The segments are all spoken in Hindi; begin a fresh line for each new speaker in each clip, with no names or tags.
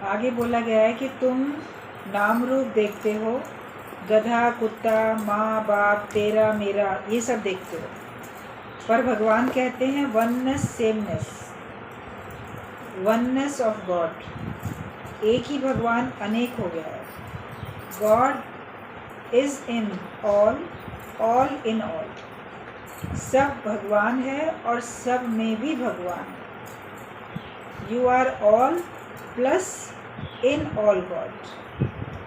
आगे बोला गया है कि तुम नाम रूप देखते हो, गधा, कुत्ता, माँ बाप, तेरा, मेरा, ये सब देखते हो, पर भगवान कहते हैं oneness, sameness, oneness of God. एक ही भगवान अनेक हो गया है। God is in all in all. सब भगवान है और सब में भी भगवान है। You are all plus in all God.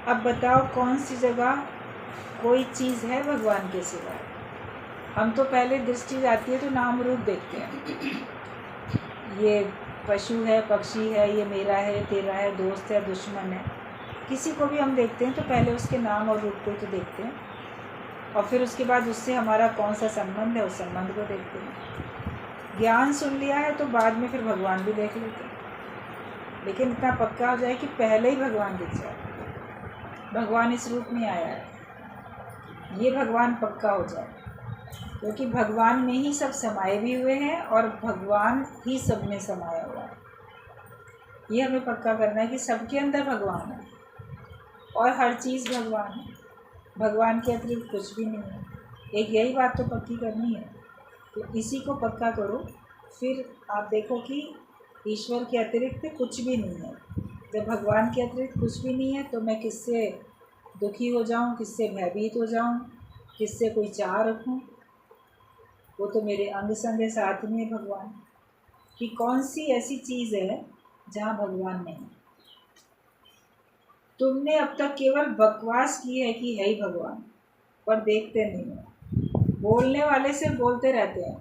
अब बताओ कौन सी जगह कोई चीज़ है भगवान के सिवा? हम तो पहले दृष्टि जाती है तो नाम रूप देखते हैं, ये पशु है, पक्षी है, ये मेरा है, तेरा है, दोस्त है, दुश्मन है। किसी को भी हम देखते हैं तो पहले उसके नाम और रूप को तो देखते हैं, और फिर उसके बाद उससे हमारा कौन सा संबंध है उस संबंध को देखते हैं। ज्ञान सुन लिया है तो बाद में फिर भगवान भी देख लेते हैं, लेकिन इतना पक्का हो जाए कि पहले ही भगवान दिख जाए, भगवान इस रूप में आया है, ये भगवान पक्का हो जाए, क्योंकि भगवान में ही सब समाये भी हुए हैं और भगवान ही सब में समाया हुआ है। ये हमें पक्का करना है कि सबके अंदर भगवान है और हर चीज़ भगवान है, भगवान के अतिरिक्त कुछ भी नहीं है। एक यही बात तो पक्की करनी है, तो इसी को पक्का करो, फिर आप देखो कि ईश्वर के अतिरिक्त कुछ भी नहीं है। जब भगवान के अतिरिक्त कुछ भी नहीं है तो मैं किससे दुखी हो जाऊं, किससे भयभीत हो जाऊं, किससे कोई चाह रखूं? वो तो मेरे अंग संग है, साथ में भगवान। कि कौन सी ऐसी चीज़ है जहाँ भगवान नहीं? तुमने अब तक केवल बकवास की है कि है ही भगवान, पर देखते नहीं हो। बोलने वाले से बोलते रहते हैं,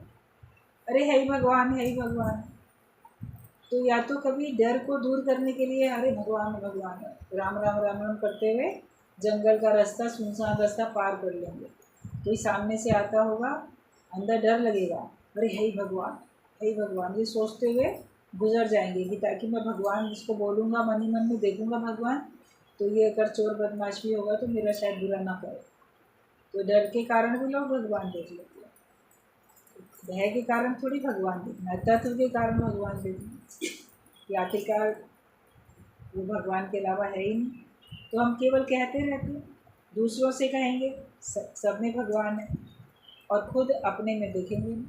अरे है ही भगवान, है ही भगवान। तो या तो कभी डर को दूर करने के लिए अरे भगवान भगवान है, राम राम राम राम करते हुए जंगल का रास्ता, सुनसान रास्ता पार कर लेंगे। कोई सामने से आता होगा, अंदर डर लगेगा, अरे है ही भगवान, है ही भगवान, ये सोचते हुए गुजर जाएंगे कि ताकि मैं भगवान जिसको बोलूँगा, मन ही मन में देखूँगा भगवान, तो ये अगर चोर बदमाश भी होगा तो मेरा शायद बुरा ना करे। तो डर के कारण भी लोग भगवान देख लेते हैं, भय के कारण थोड़ी भगवान देखना है, तत्व के कारण भगवान देखना कि आखिरकार वो भगवान के अलावा है ही नहीं। तो हम केवल कहते रहते हैं, दूसरों से कहेंगे सब में भगवान है और खुद अपने में देखेंगे नहीं।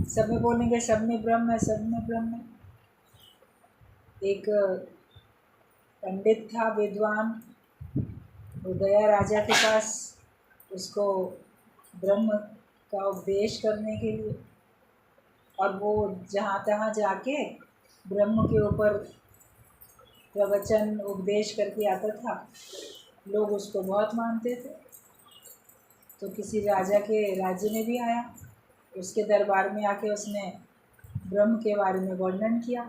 सब में बोलेंगे सब में ब्रह्म है, सब में ब्रह्म है। एक पंडित था, विद्वान, वो गया राजा के पास उसको ब्रह्म का उपदेश करने के लिए, और वो जहाँ तहाँ जाके ब्रह्म के ऊपर प्रवचन उपदेश करके आता था। लोग उसको बहुत मानते थे। तो किसी राजा के राज्य में भी आया, उसके दरबार में आके उसने ब्रह्म के बारे में वर्णन किया।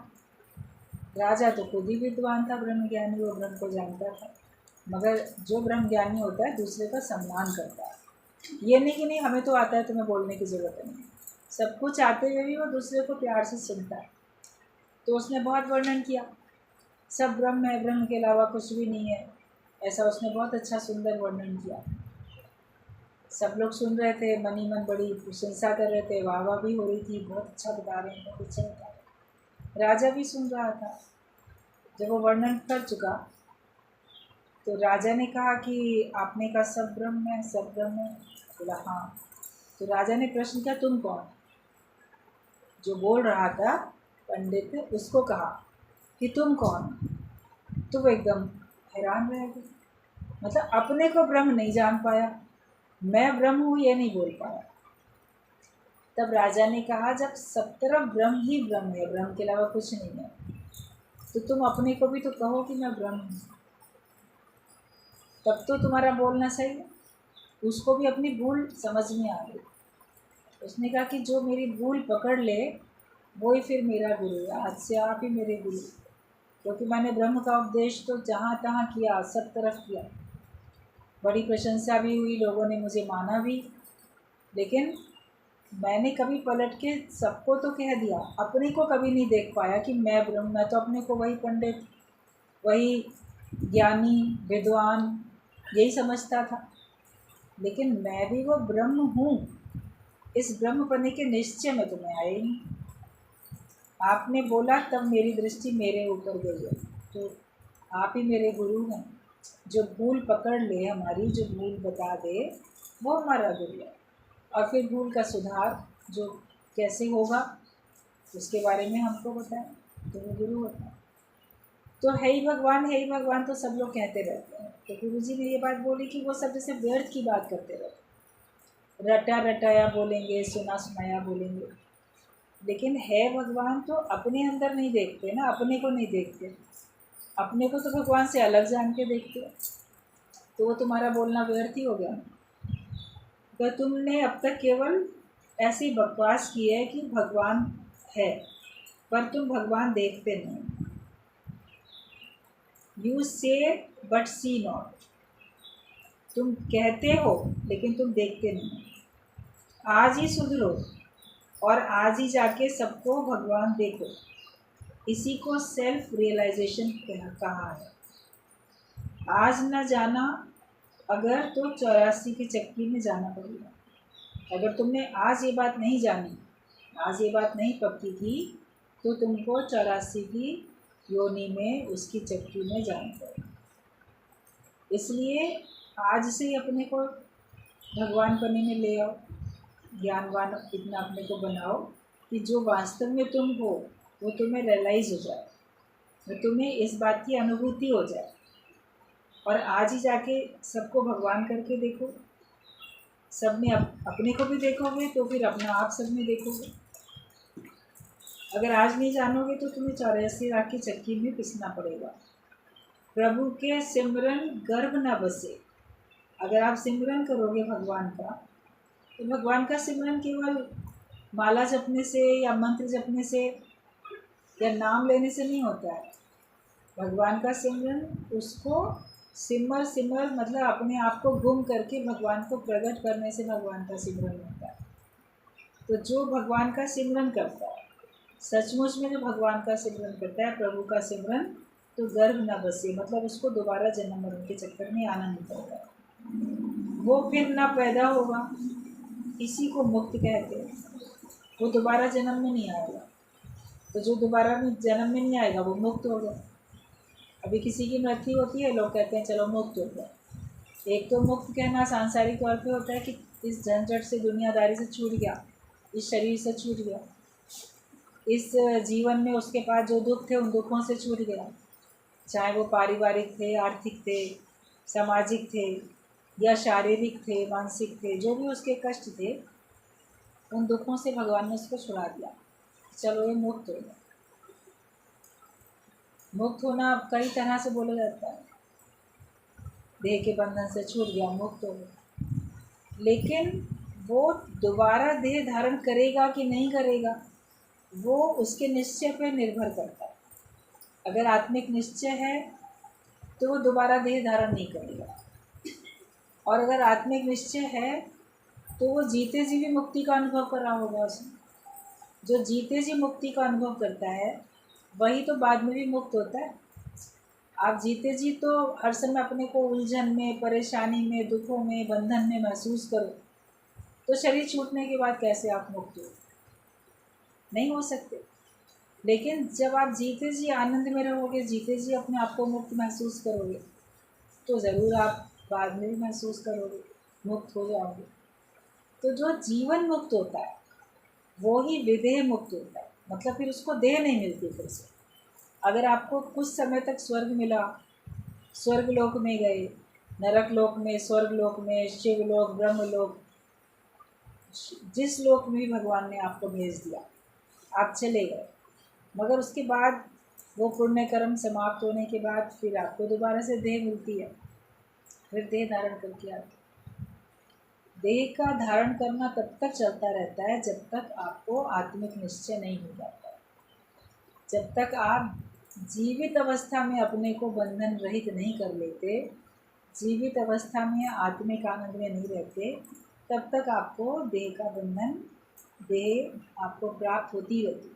राजा तो खुद ही विद्वान था, ब्रह्म ज्ञानी, वो ब्रह्म को जानता था, मगर जो ब्रह्म ज्ञानी होता है दूसरे का सम्मान करता है। ये नहीं कि नहीं हमें तो आता है, तुम्हें बोलने की ज़रूरत नहीं। सब कुछ आते हुए भी वो दूसरे को प्यार से सुनता है। तो उसने बहुत वर्णन किया, सब ब्रह्म है, ब्रह्म के अलावा कुछ भी नहीं है, ऐसा उसने बहुत अच्छा सुंदर वर्णन किया। सब लोग सुन रहे थे, मन ही मन बड़ी प्रशंसा कर रहे थे, वाह वाह भी हो रही थी, बहुत अच्छा बता रहे हैं, बहुत अच्छा बता रहे हैं। राजा भी सुन रहा था। जब वो वर्णन कर चुका तो राजा ने कहा कि आपने कहा सब ब्रह्म है, सब ब्रह्म है। बोला हाँ। तो राजा ने प्रश्न किया तुम कौन? जो बोल रहा था पंडित उसको कहा कि तुम कौन? तो वो एकदम हैरान रह गया, मतलब अपने को ब्रह्म नहीं जान पाया, मैं ब्रह्म हूँ ये नहीं बोल पाया। तब राजा ने कहा जब सब तरफ ब्रह्म ही ब्रह्म है, ब्रह्म के अलावा कुछ नहीं है, तो तुम अपने को भी तो कहो कि मैं ब्रह्म हूँ, तब तो तुम्हारा बोलना सही है। उसको भी अपनी भूल समझ में आ गई। उसने कहा कि जो मेरी भूल पकड़ ले वो ही फिर मेरा गुरु है, आज से आप ही मेरे गुरु, क्योंकि मैंने ब्रह्म का उपदेश तो जहाँ तहाँ किया, सब तरफ किया, बड़ी प्रशंसा भी हुई, लोगों ने मुझे माना भी, लेकिन मैंने कभी पलट के सबको तो कह दिया, अपने को कभी नहीं देख पाया कि मैं ब्रह्म। मैं तो अपने को वही पंडित, वही ज्ञानी, विद्वान यही समझता था, लेकिन मैं भी वो ब्रह्म हूँ, इस ब्रह्म बनने के निश्चय में तो मैं आया ही नहीं। आपने बोला तब मेरी दृष्टि मेरे ऊपर गई है। तो आप ही मेरे गुरु हैं। जो भूल पकड़ ले हमारी, जो भूल बता दे, वो हमारा गुरु है। और फिर भूल का सुधार जो कैसे होगा उसके बारे में हमको बताएं, तो वो गुरु होता है। तो है ही भगवान तो सब लोग कहते रहते हैं। तो गुरु जी ने ये बात बोली कि वो सब जैसे व्यर्थ की बात करते रहते, रटा रटाया बोलेंगे, सुना सुनाया बोलेंगे। लेकिन है भगवान तो अपने अंदर नहीं देखते ना, अपने को नहीं देखते। अपने को तो भगवान से अलग जान के देखते हो, तो वो तुम्हारा बोलना व्यर्थ ही हो गया। तो तुमने अब तक केवल ऐसी बकवास की है कि भगवान है, पर तुम भगवान देखते नहीं। यू से बट सी नॉट। तुम कहते हो लेकिन तुम देखते नहीं। आज ही सुधरो और आज ही जाके सबको भगवान देखो। इसी को सेल्फ रियलाइजेशन कहा है। आज न जाना अगर तो 84 की चक्की में जाना पड़ेगा। अगर तुमने आज ये बात नहीं जानी, आज ये बात नहीं पक्की की, तो तुमको 84 की योनि में, उसकी चक्की में जाना पड़ेगा। इसलिए आज से ही अपने को भगवान बनने में ले आओ, ज्ञानवान इतना अपने को बनाओ कि जो वास्तव में तुम हो वो तुम्हें रियलाइज़ हो जाए, वो तुम्हें इस बात की अनुभूति हो जाए। और आज ही जाके सबको भगवान करके देखो। सब में अपने को भी देखोगे तो फिर अपना आप सब में देखोगे। अगर आज नहीं जानोगे तो तुम्हें 84 लाख की चक्की में पिसना पड़ेगा। प्रभु के सिमरन गर्भ न बसे। अगर आप सिमरन करोगे भगवान का, तो भगवान का सिमरन केवल माला जपने से या मंत्र जपने से या नाम लेने से नहीं होता है। भगवान का सिमरन उसको सिमर सिमर मतलब अपने आप को गुम करके भगवान को प्रकट करने से भगवान का सिमरन होता है। तो जो भगवान का सिमरन करता है, सचमुच में जो भगवान का सिमरन करता है, प्रभु का सिमरन, तो गर्भ न बसे, मतलब उसको दोबारा जन्म मरण के चक्कर में आना नहीं पड़ेगा, वो फिर ना पैदा होगा। इसी को मुक्त कहते हैं। वो दोबारा जन्म में नहीं आएगा। तो जो दोबारा में जन्म में नहीं आएगा वो मुक्त होगा। अभी किसी की मृत्यु होती है, लोग कहते हैं चलो मुक्त हो गया। एक तो मुक्त कहना सांसारिक तौर पे होता है कि इस झंझट से, दुनियादारी से छूट गया, इस शरीर से छूट गया, इस जीवन में उसके पास जो दुख थे उन दुखों से छूट गया, चाहे वो पारिवारिक थे, आर्थिक थे, सामाजिक थे या शारीरिक थे, मानसिक थे, जो भी उसके कष्ट थे उन दुखों से भगवान ने उसको छुड़ा दिया। चलो ये मुक्त हो गया। मुक्त होना कई तरह से बोला जाता है। देह के बंधन से छूट गया, मुक्त हो गया। लेकिन वो दोबारा देह धारण करेगा कि नहीं करेगा, वो उसके निश्चय पर निर्भर करता है। अगर आत्मिक निश्चय है तो वो दोबारा देह धारण नहीं करेगा, और अगर आत्मिक निश्चय है तो वो जीते जी भी मुक्ति का अनुभव कर रहा होगा उसने। जो जीते जी मुक्ति का अनुभव करता है वही तो बाद में भी मुक्त होता है। आप जीते जी तो हर समय अपने को उलझन में, परेशानी में, दुखों में, बंधन में महसूस करो, तो शरीर छूटने के बाद कैसे आप मुक्त हो? नहीं हो सकते। लेकिन जब आप जीते जी आनंद में रहोगे, जीते जी अपने आप को मुक्त महसूस करोगे, तो ज़रूर आप बाद में भी महसूस करोगे, मुक्त हो जाओगे। तो जो जीवन मुक्त होता है वो ही विदेह मुक्त होता है, मतलब फिर उसको देह नहीं मिलती फिर से। अगर आपको कुछ समय तक स्वर्ग मिला, स्वर्ग लोक में गए, नरक लोक में, स्वर्ग लोक में, शिवलोक, ब्रह्मलोक, जिस लोक में भी भगवान ने आपको भेज दिया, आप चले गए, मगर उसके बाद वो पुण्य कर्म समाप्त होने के बाद फिर आपको दोबारा से देह मिलती है, फिर देह धारण करके आते। देह का धारण करना तब तक चलता रहता है जब तक आपको आत्मिक निश्चय नहीं हो जाता। जब तक आप जीवित अवस्था में अपने को बंधन रहित नहीं कर लेते, जीवित अवस्था में आत्मिक आनंद में नहीं रहते, तब तक आपको देह का बंधन, देह आपको प्राप्त होती रहती।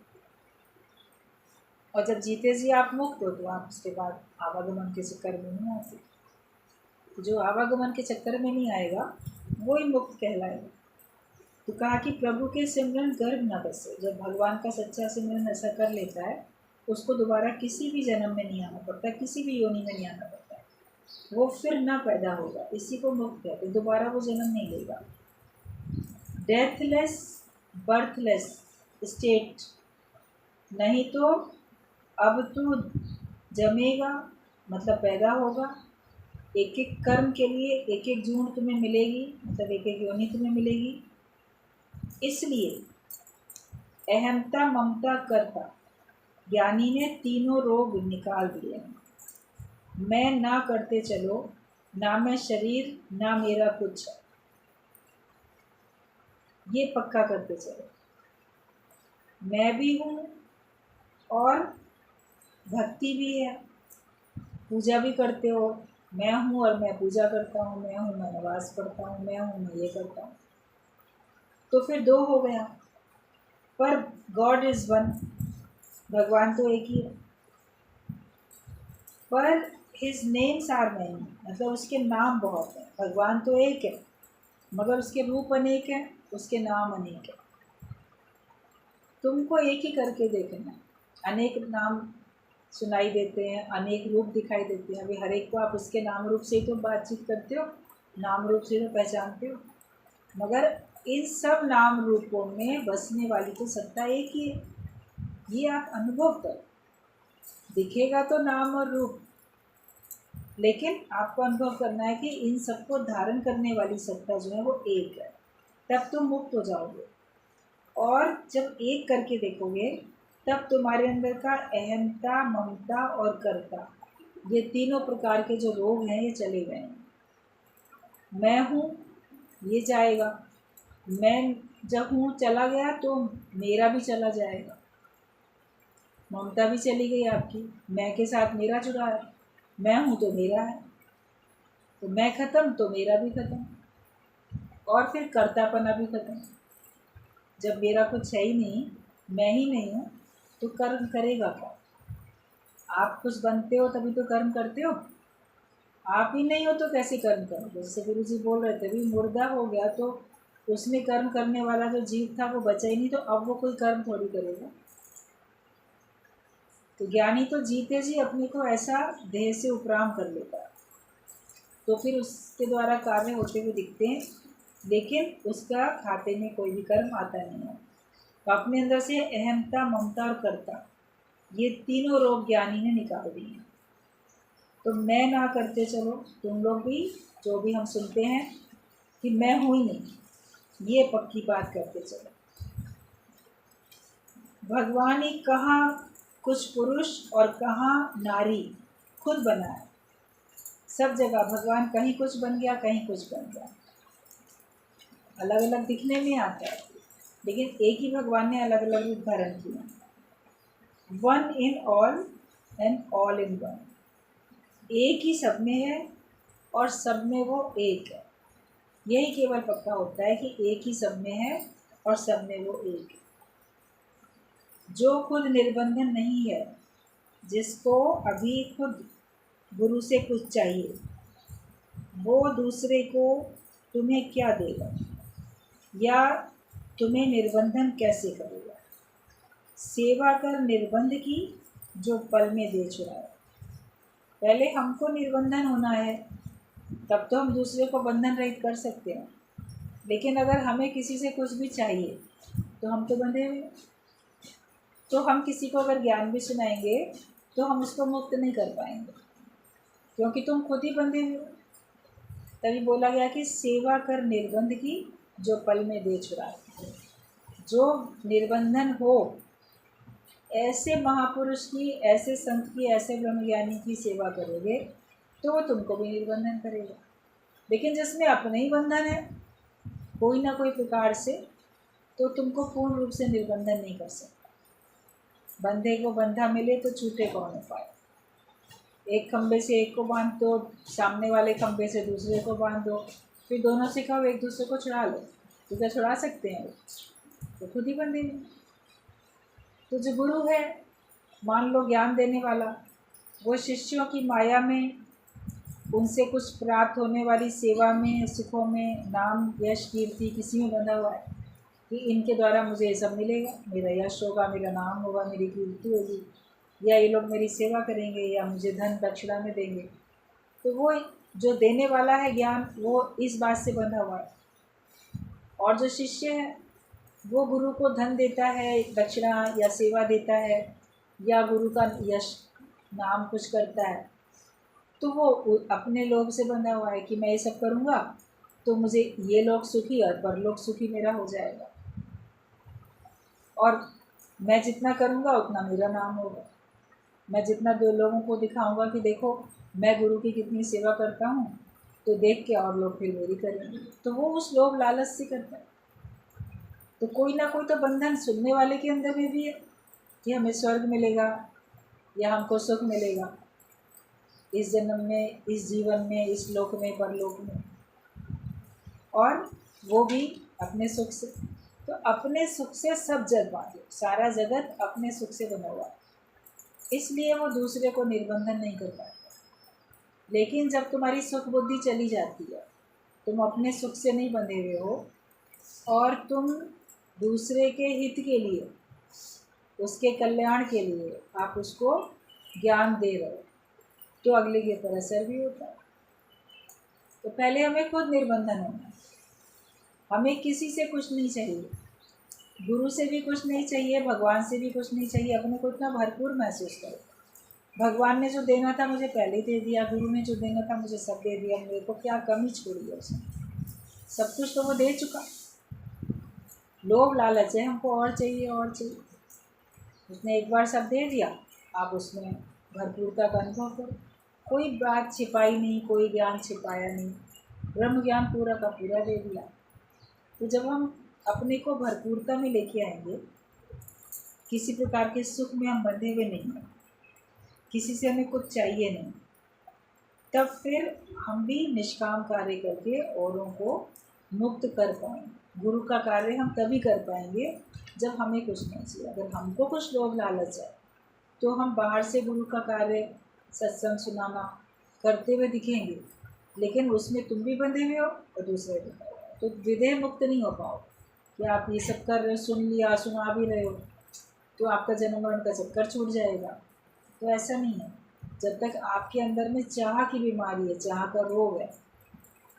और जब जीते जी आप मुक्त हो तो आप उसके बाद आवागमन के चक्कर में नहीं आते। जो आवागमन के चक्कर में नहीं आएगा वो ही मुक्त कहलाएगा। तो कहा कि प्रभु के सिमरन गर्भ न बसे। जब भगवान का सच्चा सिमरन ऐसा कर लेता है उसको दोबारा किसी भी जन्म में नहीं आना पड़ता, किसी भी योनि में नहीं आना पड़ता, वो फिर ना पैदा होगा। इसी को मुक्त कहते, दोबारा वो जन्म नहीं लेगा। डेथलेस बर्थलेस स्टेट, नहीं तो अब तो जमेगा मतलब पैदा होगा। एक एक कर्म के लिए एक एक जून तुम्हें मिलेगी, मतलब एक एक योनि तुम्हें मिलेगी। इसलिए अहमता ममता करता ज्ञानी ने तीनों रोग निकाल दिए हैं। मैं ना करते चलो, ना मैं शरीर ना मेरा कुछ, ये पक्का करते चलो। मैं भी हूँ और भक्ति भी है, पूजा भी करते हो। मैं हूँ और मैं पूजा करता हूँ, मैं हूँ मैं नमाज पढ़ता हूँ, मैं हूँ मैं ये करता हूँ। तो फिर दो हो गया। पर गॉड इज़ वन, भगवान तो एक ही है। पर हिज नेम्स आर मैनी, मतलब उसके नाम बहुत हैं। भगवान तो एक है मगर उसके रूप अनेक हैं, उसके नाम अनेक हैं। तुमको एक ही करके देखना, अनेक नाम सुनाई देते हैं, अनेक रूप दिखाई देते हैं। अभी हर एक को आप उसके नाम रूप से ही तो बातचीत करते हो, नाम रूप से तो पहचानते हो, मगर इन सब नाम रूपों में बसने वाली तो सत्ता एक ही है। ये आप अनुभव करो। दिखेगा तो नाम और रूप, लेकिन आपको अनुभव करना है कि इन सबको धारण करने वाली सत्ता जो है वो एक है। तब तुम मुक्त हो जाओगे। और जब एक करके देखोगे तब तुम्हारे अंदर का अहंता ममता और कर्ता, ये तीनों प्रकार के जो रोग हैं ये चले गए हैं। मैं हूँ ये जाएगा, मैं जब हूँ चला गया तो मेरा भी चला जाएगा। ममता भी चली गई आपकी, मैं के साथ मेरा जुड़ा है। मैं हूँ तो मेरा है, तो मैं ख़त्म तो मेरा भी ख़त्म, और फिर कर्तापना भी ख़त्म। जब मेरा कुछ है ही नहीं, मैं ही नहीं हूँ, तो कर्म करेगा क्या? आप कुछ बनते हो तभी तो कर्म करते हो। आप ही नहीं हो तो कैसे कर्म करोगे? जैसे गुरु जी बोल रहे थे, भी मुर्दा हो गया तो उसमें कर्म करने वाला जो जीव था वो बचा ही नहीं, तो अब वो कोई कर्म थोड़ी करेगा। तो ज्ञानी तो जीते जी अपने को ऐसा देह से उपराम कर लेता है, तो फिर उसके द्वारा कार्य होते हुए दिखते हैं, लेकिन उसका खाते में कोई भी कर्म आता नहीं है। तो अपने अंदर से अहमता ममता और कर्ता, ये तीनों रोग ज्ञानी ने निकाल दिए हैं। तो मैं ना करते चलो, तुम लोग भी जो भी हम सुनते हैं कि मैं हूँ ही नहीं, ये पक्की बात करते चलो। भगवान ही कहाँ कुछ पुरुष और कहाँ नारी खुद बना है। सब जगह भगवान कहीं कुछ बन गया, कहीं कुछ बन गया, अलग अलग दिखने में आता है, लेकिन एक ही भगवान ने अलग अलग रूप धारण किया। One in all and all in one, एक ही सब में है और सब में वो एक है। यही केवल पक्का होता है कि एक ही सब में है और सब में वो एक है। जो खुद निर्बंधन नहीं है, जिसको अभी खुद गुरु से कुछ चाहिए, वो दूसरे को तुम्हें क्या देगा या तुम्हें निर्बंधन कैसे करेगा? सेवा कर निर्बंध की, जो पल में दे छुड़ाए। पहले हमको निर्बंधन होना है, तब तो हम दूसरे को बंधन रहित कर सकते हैं। लेकिन अगर हमें किसी से कुछ भी चाहिए तो हम तो बंधे हुए। तो हम किसी को अगर ज्ञान भी सुनाएंगे तो हम उसको मुक्त नहीं कर पाएंगे, क्योंकि तुम खुद ही बंधे हुए। तभी बोला गया कि सेवा कर निर्बंध की, जो पल में दे छुड़ाए। जो निर्बंधन हो, ऐसे महापुरुष की, ऐसे संत की, ऐसे ब्रह्मज्ञानी की सेवा करोगे तो वो तुमको भी निर्बंधन करेगा। लेकिन जिसमें अपने ही बंधन है कोई ना कोई प्रकार से, तो तुमको पूर्ण रूप से निर्बंधन नहीं कर सकता। बंधे को बंधा मिले तो छूटे कौन उपाय। एक खंबे से एक को बांध दो, सामने वाले खंबे से दूसरे को बांध दो, फिर दोनों से कहो एक दूसरे को छुड़ा लो, तो क्या छुड़ा सकते हैं? तो खुद ही बंधे हैं। तो जो गुरु है, मान लो ज्ञान देने वाला, वो शिष्यों की माया में, उनसे कुछ प्राप्त होने वाली सेवा में, सुखों में, नाम यश कीर्ति, किसी में बंधा हुआ है। कि इनके द्वारा मुझे ये सब मिलेगा, मेरा यश होगा, मेरा नाम होगा, मेरी कीर्ति होगी, या ये लोग मेरी सेवा करेंगे या मुझे धन दक्षिणा में देंगे। तो वो जो देने वाला है ज्ञान, वो इस बात से बंधा हुआ है। और जो शिष्य है वो गुरु को धन देता है, दक्षिणा या सेवा देता है, या गुरु का यश नाम कुछ करता है, तो वो अपने लोभ से बंधा हुआ है कि मैं ये सब करूँगा तो मुझे ये लोग सुखी और परलोक सुखी मेरा हो जाएगा, और मैं जितना करूँगा उतना मेरा नाम होगा। मैं जितना दो लोगों को दिखाऊंगा कि देखो मैं गुरु की कितनी सेवा करता हूँ, तो देख के और लोग फिर मेरी करेंगे, तो वो उस लोभ लालच से करता है। तो कोई ना कोई तो बंधन सुनने वाले के अंदर में भी है कि हमें स्वर्ग मिलेगा या हमको सुख मिलेगा इस जन्म में, इस जीवन में, इस लोक में, परलोक में, और वो भी अपने सुख से। तो अपने सुख से सब जग बांधे, सारा जगत अपने सुख से बना हुआ है, इसलिए वो दूसरे को निर्बंधन नहीं कर पाता। लेकिन जब तुम्हारी सुख बुद्धि चली जाती है, तुम अपने सुख से नहीं बंधे हुए हो और तुम दूसरे के हित के लिए, उसके कल्याण के लिए आप उसको ज्ञान दे रहे हो, तो अगले के ऊपर असर भी होता है। तो पहले हमें खुद निर्बंधन होना है। हमें किसी से कुछ नहीं चाहिए, गुरु से भी कुछ नहीं चाहिए, भगवान से भी कुछ नहीं चाहिए। अपने को इतना भरपूर महसूस करो, भगवान ने जो देना था मुझे पहले दे दिया, गुरु ने जो देना था मुझे सब दे दिया, मेरे को क्या कमी छोड़ी है उसने, सब कुछ तो वो दे चुका। लोभ लालच है, हमको और चाहिए और चाहिए। उसने एक बार सब दे दिया, आप उसमें भरपूरता का अनुभव करो। कोई बात छिपाई नहीं, कोई ज्ञान छिपाया नहीं, ब्रह्म ज्ञान पूरा का पूरा दे दिया। तो जब हम अपने को भरपूरता में लेके आएंगे, किसी प्रकार के सुख में हम बंधे हुए नहीं हैं, किसी से हमें कुछ चाहिए नहीं, तब फिर हम भी निष्काम कार्य करके औरों को मुक्त कर पाएंगे। गुरु का कार्य हम तभी कर पाएंगे जब हमें कुछ नहीं चाहिए। अगर हमको कुछ लोभ लालच है तो हम बाहर से गुरु का कार्य, सत्संग सुनाना करते हुए दिखेंगे, लेकिन उसमें तुम भी बंधे हुए हो और दूसरे भी, तो विदेह मुक्त नहीं हो पाओ कि आप ये सब कर रहे हो, सुन लिया, सुना भी रहे हो, तो आपका जन्म मरण का चक्कर छूट जाएगा। तो ऐसा नहीं है। जब तक आपके अंदर में चाह की बीमारी है, चाह का रोग है,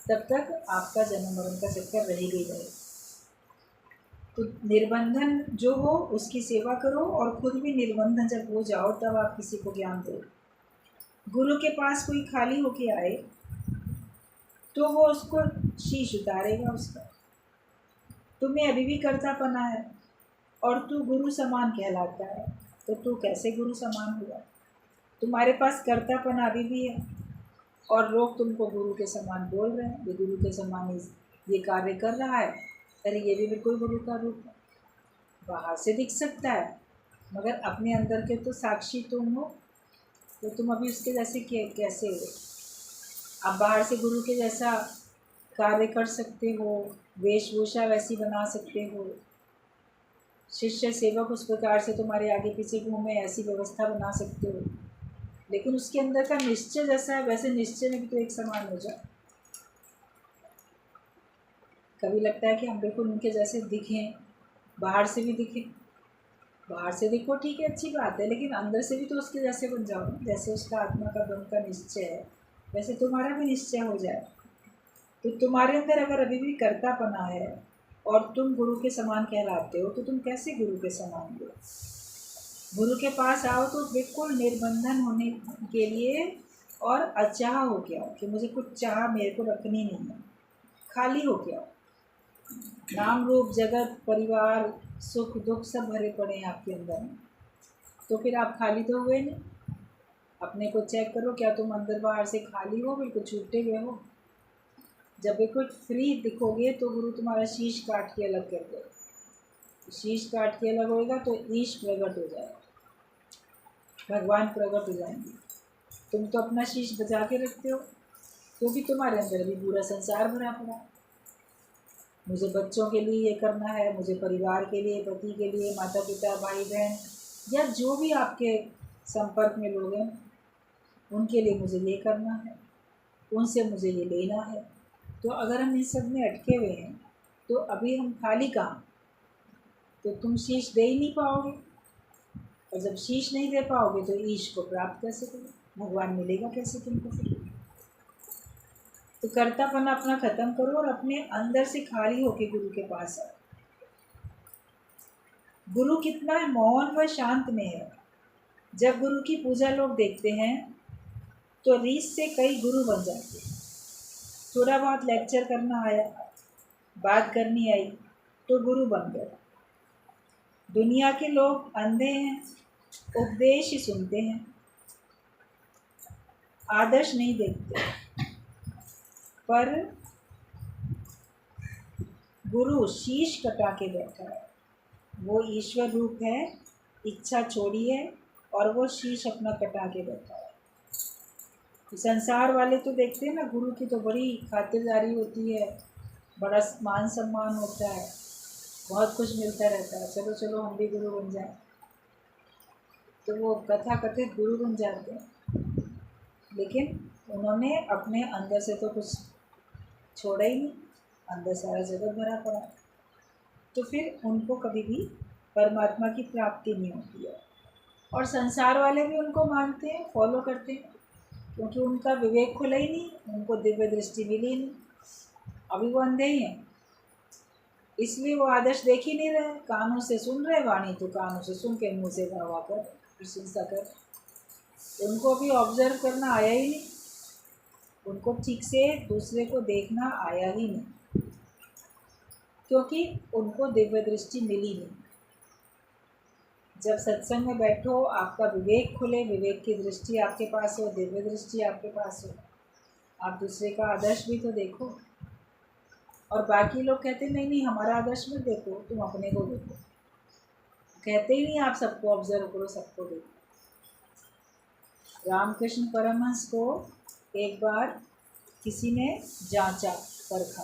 तब तक आपका जन्म मरण का चक्कर रहेगा ही रहेगा। तो निर्बंधन जो हो उसकी सेवा करो, और खुद भी निर्बंधन जब हो जाओ तब आप किसी को ज्ञान दो। गुरु के पास कोई खाली होके आए तो वो उसको शीश उतारेगा उसका। तुम्हें अभी भी कर्तापना है और तू गुरु समान कहलाता है, तो तू कैसे गुरु समान हुआ? तुम्हारे पास कर्तापना अभी भी है और लोग तुमको गुरु के समान बोल रहे हैं, ये गुरु के समान ये कार्य कर रहा है, अरे ये भी बिल्कुल गुरु का रूप है। बाहर से दिख सकता है मगर अपने अंदर के तो साक्षी तुम हो, तो तुम अभी उसके जैसे कैसे हो? आप बाहर से गुरु के जैसा कार्य कर सकते हो, वेशभूषा वैसी बना सकते हो, शिष्य सेवक उस प्रकार से तुम्हारे आगे पीछे घूमे ऐसी व्यवस्था बना सकते हो, लेकिन उसके अंदर का निश्चय जैसा है वैसे निश्चय में भी तो एक समान हो जाए। कभी लगता है कि हम बिल्कुल उनके जैसे दिखें, बाहर से भी दिखें, बाहर से देखो ठीक है, अच्छी बात है, लेकिन अंदर से भी तो उसके जैसे बन जाओ ना। जैसे उसका आत्मा का ब्रह्म का निश्चय है वैसे तुम्हारा भी निश्चय हो जाए। तो तुम्हारे अंदर अगर अभी भी कर्तापना है और तुम गुरु के समान कहलाते हो, तो तुम कैसे गुरु के समान हो? गुरु के पास आओ तो बिल्कुल निर्बंधन होने के लिए और अचाह हो के आओ कि मुझे कुछ चाह मेरे को रखनी नहीं है, खाली हो के आओ। नाम रूप जगत परिवार सुख दुख सब भरे पड़े हैं आपके अंदर में, तो फिर आप खाली तो हुए नहीं। अपने को चेक करो, क्या तुम अंदर बाहर से खाली हो, बिल्कुल छूटे हुए हो? जब बिल्कुल फ्री दिखोगे तो गुरु तुम्हारा शीश काट के अलग कर दे। शीश काट के अलग होएगा तो ईश प्रकट हो जाएगा, भगवान प्रकट हो जाएंगे। तुम तो अपना शीश बचा के रखते हो क्योंकि तुम्हारे अंदर भी पूरा संसार भरा पड़ा। मुझे बच्चों के लिए ये करना है, मुझे परिवार के लिए, पति के लिए, माता पिता भाई बहन या जो भी आपके संपर्क में लोग हैं उनके लिए मुझे ये करना है, उनसे मुझे ये लेना है। तो अगर हम इस सब में अटके हुए हैं तो अभी हम खाली कहाँ? तो तुम शीश दे ही नहीं पाओगे, और जब शीश नहीं दे पाओगे तो ईश को प्राप्त कैसे करोगे, भगवान मिलेगा कैसे तुमको फिर। तो कर्तापन अपना खत्म करो और अपने अंदर से खाली होके गुरु के पास आओ। गुरु कितना है, मौन व शांत में है। जब गुरु की पूजा लोग देखते हैं तो रीस से कई गुरु बन जाते हैं। थोड़ा बहुत लेक्चर करना आया, बात करनी आई तो गुरु बन गए। दुनिया के लोग अंधे हैं, उपदेश ही सुनते हैं, आदर्श नहीं देखते। पर गुरु शीश कटा के बैठा है, वो ईश्वर रूप है, इच्छा छोड़ी है और वो शीश अपना कटा के बैठा है। तो संसार वाले तो देखते हैं ना, गुरु की तो बड़ी खातिरदारी होती है, बड़ा मान सम्मान होता है, बहुत कुछ मिलता रहता है, चलो चलो हम भी गुरु बन जाए, तो वो कथा कथित गुरु बन जाते हैं। लेकिन उन्होंने अपने अंदर से तो कुछ छोड़ा ही नहीं, अंदर सारा जगत भरा पड़ा, तो फिर उनको कभी भी परमात्मा की प्राप्ति नहीं होती है। और संसार वाले भी उनको मानते हैं, फॉलो करते हैं, क्योंकि उनका विवेक खुला ही नहीं, उनको दिव्य दृष्टि मिली ही नहीं, अभी वो अंधे ही हैं, इसलिए वो आदर्श देख ही नहीं रहे। कानों से सुन रहे वाणी, तो कानों से सुन के मुँह से गावा कर प्रशंसा कर, उनको अभी ऑब्जर्व करना आया ही नहीं, उनको ठीक से दूसरे को देखना आया ही नहीं, क्योंकि उनको दिव्य दृष्टि मिली नहीं। जब सत्संग में बैठो, आपका विवेक खुले, विवेक की दृष्टि आपके पास हो, दिव्य दृष्टि आपके पास हो, आप दूसरे का आदर्श भी तो देखो। और बाकी लोग कहते नहीं नहीं हमारा आदर्श मत देखो, तुम अपने को देखो, कहते ही नहीं आप सबको ऑब्जर्व करो, सबको देखो। रामकृष्ण परमहंस को एक बार किसी ने जांचा, परखा,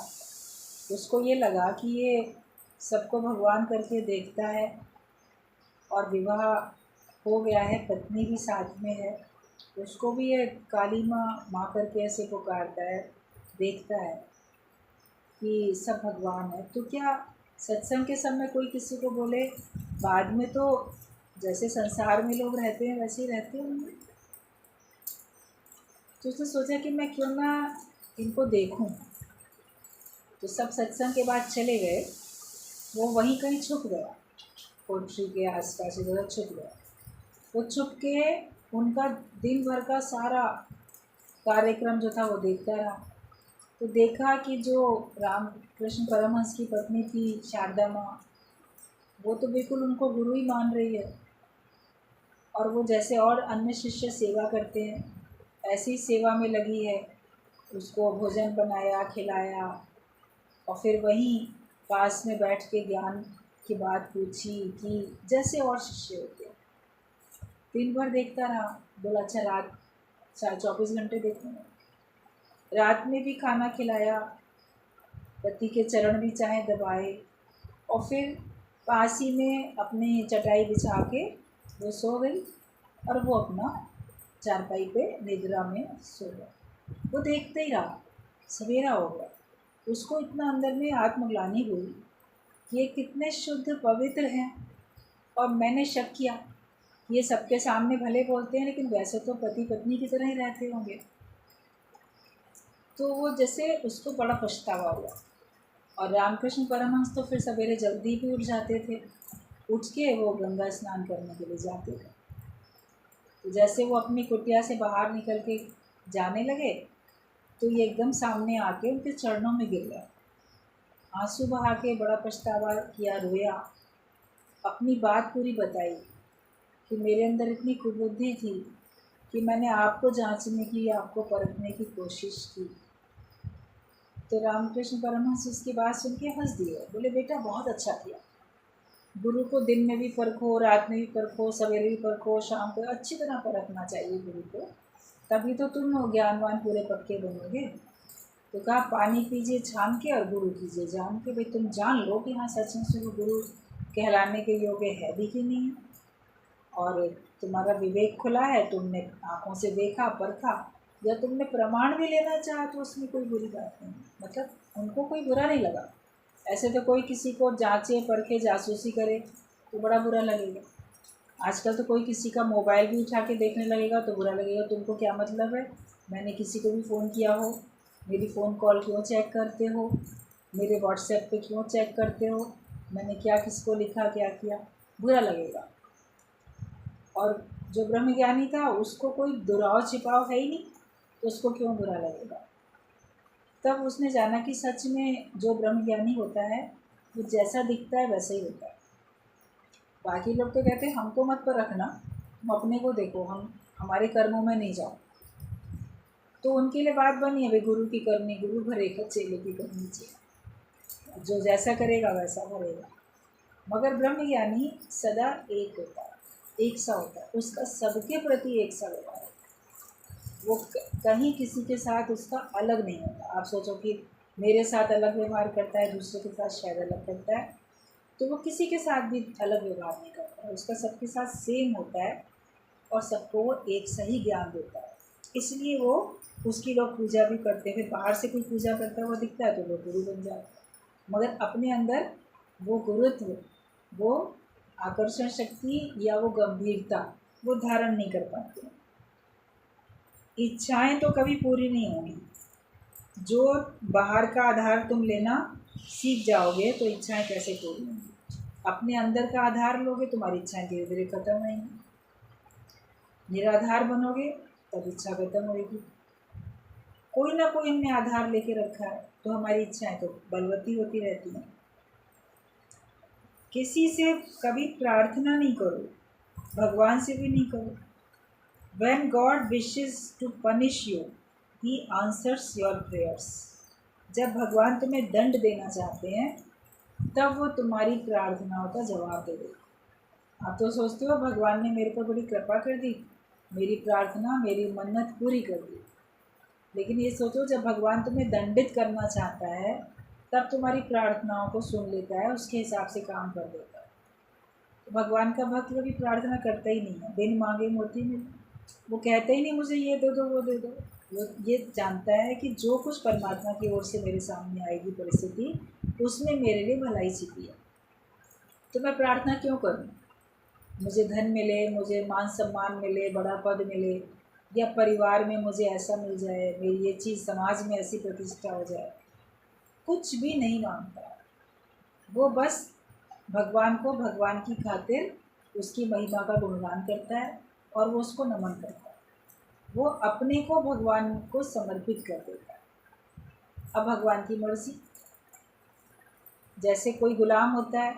उसको ये लगा कि ये सबको भगवान करके देखता है और विवाह हो गया है, पत्नी भी साथ में है, उसको भी ये काली माँ माँ करके ऐसे पुकारता है, देखता है कि सब भगवान है। तो क्या सत्संग के समय कोई किसी को बोले, बाद में तो जैसे संसार में लोग रहते हैं वैसे ही रहते होंगे। तो उसने सोचा कि मैं क्यों ना इनको देखूं। तो सब सत्संग के बाद चले गए, वो वहीं कहीं छुप गया, कोठरी के आसपास इधर छुप गया। वो छुप के उनका दिन भर का सारा कार्यक्रम जो था वो देखता रहा। तो देखा कि जो रामकृष्ण परमहंस की पत्नी थी शारदा माँ, वो तो बिल्कुल उनको गुरु ही मान रही है, और वो जैसे और अन्य शिष्य सेवा करते हैं ऐसी सेवा में लगी है। उसको भोजन बनाया, खिलाया, और फिर वहीं पास में बैठ के ज्ञान की बात पूछी कि जैसे और शिष्य होते हैं। दिन भर देखता रहा, बोला अच्छा रात 24 घंटे देखूँगा। रात में भी खाना खिलाया, पति के चरण भी चाहे दबाए, और फिर पास ही में अपनी चटाई बिछा के वो सो गई, और वो अपना चारपाई पे निद्रा में सो गया। वो देखते ही रहा, सवेरा हो गया। उसको इतना अंदर में आत्मग्लानि हुई कि ये कितने शुद्ध पवित्र हैं, और मैंने शक किया ये सबके सामने भले बोलते हैं लेकिन वैसे तो पति पत्नी की तरह ही रहते होंगे। तो वो जैसे उसको बड़ा पछतावा हुआ। और रामकृष्ण परमहंस तो फिर सवेरे जल्दी भी उठ जाते थे, उठ के वो गंगा स्नान करने के लिए जाते थे। तो जैसे वो अपनी कुटिया से बाहर निकल के जाने लगे तो ये एकदम सामने आके उनके चरणों में गिर गया, आंसू बहा के बड़ा पछतावा किया, रोया, अपनी बात पूरी बताई कि मेरे अंदर इतनी कुबुद्धि थी कि मैंने आपको जांचने की, आपको परखने की कोशिश की। तो रामकृष्ण परमहंस उसकी बात सुन के हंस दिए, बोले बेटा बहुत अच्छा किया, गुरु को दिन में भी परखो, रात में भी परखो, सवेरे भी परखो, शाम को अच्छी तरह परखना चाहिए गुरु को, तभी तो तुम ज्ञानवान पूरे पक्के बनोगे। तो कहा पानी पीजिए छान के और गुरु कीजिए जान के। भाई तुम जान लो कि हाँ सच में से वो गुरु कहलाने के योग्य है भी कि नहीं है, और तुम्हारा विवेक खुला है, तुमने आँखों से देखा, परखा, या तुमने प्रमाण भी लेना चाहा तो उसमें कोई बुरी बात नहीं, मतलब उनको कोई बुरा नहीं लगा, ऐसे तो कोई किसी को जांचे परखे जासूसी करे तो बड़ा बुरा लगेगा। आजकल तो कोई किसी का मोबाइल भी उठा के देखने लगेगा तो बुरा लगेगा। तुमको क्या मतलब है, मैंने किसी को भी फ़ोन किया हो, मेरी फ़ोन कॉल क्यों चेक करते हो, मेरे व्हाट्सएप पे क्यों चेक करते हो, मैंने क्या किसको लिखा क्या किया, बुरा लगेगा। और जो ब्रह्मज्ञानी था उसको कोई दुराव छिपाव है ही नहीं, तो उसको क्यों बुरा लगेगा। तब उसने जाना कि सच में जो ब्रह्मज्ञानी होता है वो जैसा दिखता है वैसा ही होता है। बाकी लोग तो कहते हैं हमको मत पर रखना, तुम अपने को देखो, हम हमारे कर्मों में नहीं जाओ। तो उनके लिए बात बनी है भाई, गुरु की करनी गुरु भरेगा, चेले की करनी चेला, जो जैसा करेगा वैसा भरेगा। मगर ब्रह्मज्ञानी सदा एक होता है, एक सा होता है, उसका सबके प्रति एक सा व्यवहार है। वो कहीं किसी के साथ उसका अलग नहीं होता। आप सोचो कि मेरे साथ अलग व्यवहार करता है, दूसरे के साथ शायद अलग करता है, तो वो किसी के साथ भी अलग व्यवहार नहीं करता है, उसका सबके साथ सेम होता है और सबको वो एक सही ज्ञान देता है। इसलिए वो उसकी लोग पूजा भी करते हैं। बाहर से कोई पूजा करता हुआ दिखता है तो लोग गुरु बन जाते हैं, मगर अपने अंदर वो गुरुत्व, वो आकर्षण शक्ति या वो गंभीरता वो धारण नहीं कर पाते। इच्छाएं तो कभी पूरी नहीं होंगी। जो बाहर का आधार तुम लेना सीख जाओगे तो इच्छाएं कैसे पूरी होंगी। अपने अंदर का आधार लोगे, तुम्हारी इच्छाएं धीरे धीरे खत्म होंगी। निराधार बनोगे तब इच्छा खत्म होगी। कोई ना कोई हमने आधार लेके रखा है तो हमारी इच्छाएं तो बलवती होती रहती हैं। किसी से कभी प्रार्थना नहीं करो, भगवान से भी नहीं करो। When God wishes to punish you, He answers your prayers. जब भगवान तुम्हें दंड देना चाहते हैं तब वो तुम्हारी प्रार्थनाओं का जवाब दे देते। आप तो सोचते हो भगवान ने मेरे पर बड़ी कृपा कर दी, मेरी प्रार्थना मेरी मन्नत पूरी कर दी। लेकिन ये सोचो जब भगवान तुम्हें दंडित करना चाहता है तब तुम्हारी प्रार्थनाओं को सुन लेता है, उसके हिसाब से काम कर देता है। तो भगवान का भक्त कभी प्रार्थना करता ही नहीं है, बिन मांगे मोती मिले। वो कहता ही नहीं मुझे ये दे दो वो दे दो। वो ये जानता है कि जो कुछ परमात्मा की ओर से मेरे सामने आएगी परिस्थिति, उसमें मेरे लिए भलाई छिपी है। तो मैं प्रार्थना क्यों करूं? मुझे धन मिले, मुझे मान सम्मान मिले, बड़ा पद मिले, या परिवार में मुझे ऐसा मिल जाए, मेरी ये चीज़ समाज में ऐसी प्रतिष्ठा हो जाए, कुछ भी नहीं मांगता। वो बस भगवान को भगवान की खातिर उसकी महिमा का गुणगान करता है और वो उसको नमन करता है। वो अपने को भगवान को समर्पित कर देता है। अब भगवान की मर्जी। जैसे कोई गुलाम होता है,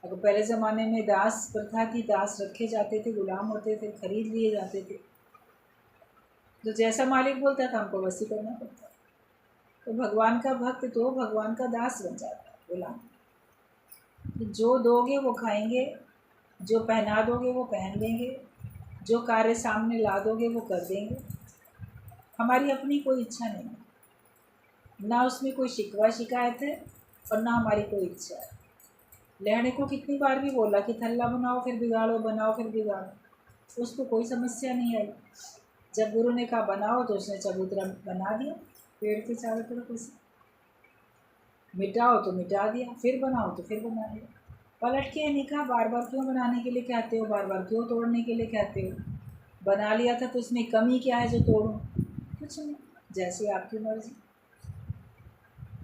अगर पहले ज़माने में दास प्रथा थी, दास रखे जाते थे, गुलाम होते थे, खरीद लिए जाते थे, तो जैसा मालिक बोलता था हमको वैसे करना पड़ता। तो भगवान का भक्त तो भगवान का दास बन जाता है, गुलाम। जो दोगे वो खाएंगे, जो पहना दोगे वो पहन लेंगे, जो कार्य सामने ला दोगे वो कर देंगे। हमारी अपनी कोई इच्छा नहीं है, ना उसमें कोई शिकवा शिकायत है और ना हमारी कोई इच्छा है। लहणे को कितनी बार भी बोला कि थल्ला बनाओ फिर बिगाड़ो, बनाओ फिर बिगाड़ो, उसको कोई समस्या नहीं आई। जब गुरु ने कहा बनाओ तो उसने चबूतरा बना दिया पेड़ के चारों तरफ। उसे मिटाओ तो मिटा दिया, फिर बनाओ तो फिर बना दिया। पलट के नहीं कहा बार बार क्यों बनाने के लिए कहते हो, बार बार क्यों तोड़ने के लिए कहते हो। बना लिया था तो उसमें कमी क्या है जो तोड़ूं? कुछ नहीं, जैसी आपकी मर्जी।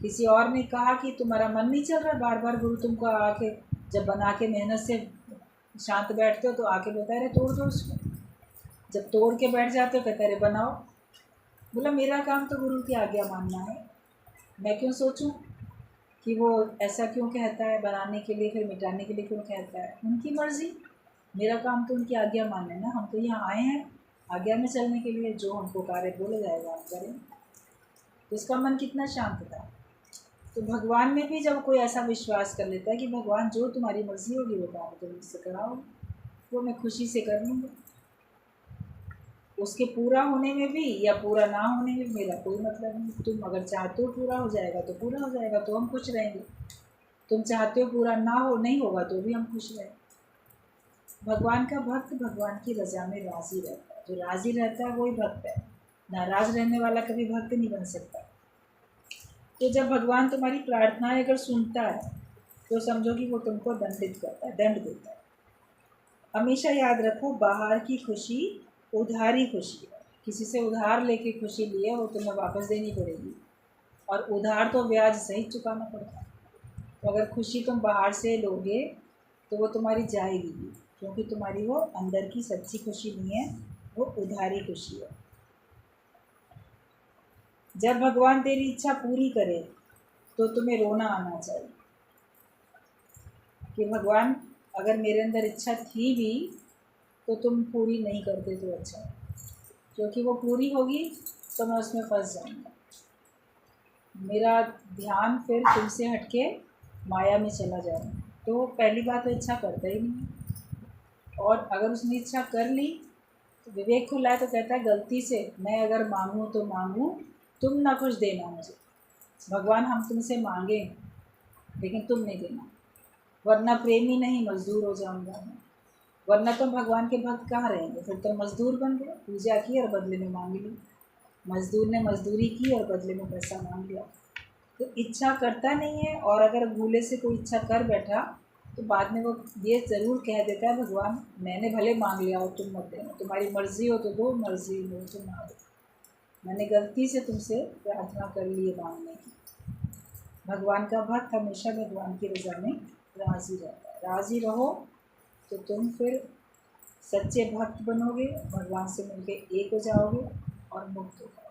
किसी और ने कहा कि तुम्हारा मन नहीं चल रहा, बार बार गुरु तुमको आके जब बना के मेहनत से शांत बैठते हो तो आके बताए रहे तोड़ दो उसको। जब तोड़ के बैठ जाते हो कहते रहे बनाओ। बोला मेरा काम तो गुरु की आज्ञा मानना है, मैं क्यों सोचूं कि वो ऐसा क्यों कहता है, बनाने के लिए फिर मिटाने के लिए क्यों कहता है। उनकी मर्जी, मेरा काम तो उनकी आज्ञा मानना है ना। हम तो यहाँ आए हैं आज्ञा में चलने के लिए, जो हमको कार्य बोला जाएगा हम करें। तो उसका मन कितना शांत था। तो भगवान में भी जब कोई ऐसा विश्वास कर लेता है कि भगवान जो तुम्हारी मर्जी होगी वो काम तुम मुझसे कराओ, वो मैं खुशी से कर लूँगा। उसके पूरा होने में भी या पूरा ना होने में मेरा कोई मतलब नहीं। तुम अगर चाहते हो पूरा हो जाएगा तो पूरा हो जाएगा, तो हम खुश रहेंगे। तुम चाहते हो पूरा ना हो, नहीं होगा तो भी हम खुश रहेंगे। भगवान का भक्त भगवान की रज़ा में राज़ी रहता है। जो राज़ी रहता है वही भक्त है। नाराज़ रहने वाला कभी भक्त नहीं बन सकता। तो जब भगवान तुम्हारी प्रार्थनाएं अगर सुनता है तो समझो कि वो तुमको दंडित करता है, दंड देता है। हमेशा याद रखो, बाहर की खुशी उधारी खुशी है। किसी से उधार लेके खुशी ली है वो तुम्हें वापस देनी पड़ेगी, और उधार तो ब्याज सहित चुकाना पड़ता है। तो अगर खुशी तुम बाहर से लोगे तो वो तुम्हारी जाएगी भी, क्योंकि तुम्हारी वो अंदर की सच्ची खुशी नहीं है, वो उधारी खुशी है। जब भगवान तेरी इच्छा पूरी करे तो तुम्हें रोना आना चाहिए कि भगवान अगर मेरे अंदर इच्छा थी भी तो तुम पूरी नहीं करते तो अच्छा है, क्योंकि वो पूरी होगी तो मैं उसमें फंस जाऊंगा। मेरा ध्यान फिर तुमसे हटके माया में चला जाएगा। तो पहली बात तो इच्छा करता ही नहीं, और अगर उसने इच्छा कर ली तो विवेक खुला है तो कहता है गलती से मैं अगर मांगूँ तो मांगूँ, तुम ना कुछ देना मुझे। भगवान हम तुमसे मांगे लेकिन तुम नहीं देना, वरना प्रेमी नहीं मजदूर हो जाऊंगा मैं। वरना तुम भगवान के भक्त कहाँ रहेंगे, फिर तो मजदूर बन गए, पूजा की और बदले में मांग ली। मजदूर ने मजदूरी की और बदले में पैसा मांग लिया। तो इच्छा करता नहीं है, और अगर भूले से कोई इच्छा कर बैठा तो बाद में वो ये ज़रूर कह देता है भगवान मैंने भले मांग लिया और तुम मत देना, तुम्हारी मर्ज़ी हो तो दो, मर्ज़ी हो तो ना दो, मैंने गलती से तुमसे प्रार्थना कर ली है मांगने की। भगवान का भक्त हमेशा भगवान की रज़ा में राज़ी रहता है। राज़ी रहो तो तुम फिर सच्चे भक्त बनोगे, भगवान से मिलके एक हो जाओगे और मुक्त हो जाओगे।